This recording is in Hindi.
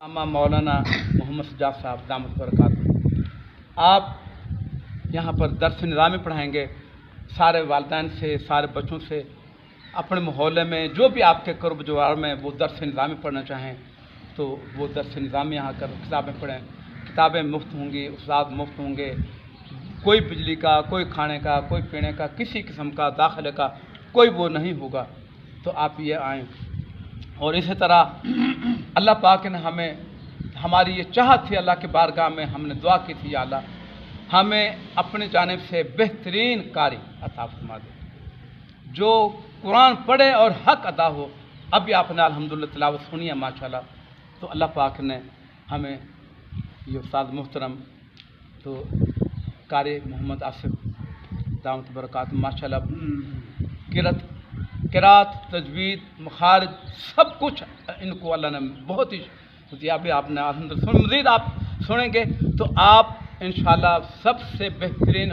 अम्मा मौलाना मोहम्मद सज्जाद साहब दामत बरकातहू, आप यहाँ पर दर्स निज़ामी पढ़ाएंगे। सारे वालिदैन से, सारे बच्चों से, अपने मोहल्ले में जो भी आपके क़ुर्ब जवार में वो दर्स निज़ामी पढ़ना चाहें तो वो दर्स निज़ामी यहाँ कर किताबें पढ़ें। किताबें मुफ्त होंगी, उस्ताद मुफ्त होंगे, कोई बिजली का, कोई खाने का, कोई पीने का, किसी किस्म का दाखिले का कोई वो नहीं होगा। तो आप ये आएँ। और इसी तरह अल्लाह पाक ने हमें, हमारी ये चाहत थी अल्लाह के बारगाह में, हमने दुआ की थी, या अल्लाह हमें अपनी जानिब से बेहतरीन कारी अता फरमा दे जो कुरान पढ़े और हक अदा हो। अभी आपने अल्हम्दुलिल्लाह तिलावत सुनी है माशाल्लाह। तो अल्लाह पाक ने हमें ये उस्ताद मुहतरम तो कारी मोहम्मद आसिफ दामत बरकातहू माशाल्लाह किरात, तजवीद, मखारिज सब कुछ इनको अल्लाह ने बहुत ही दिया। अभी आपने अल्हम्दुलिल्लाह मज़ीद आप सुनेंगे तो आप इंशाअल्लाह सबसे बेहतरीन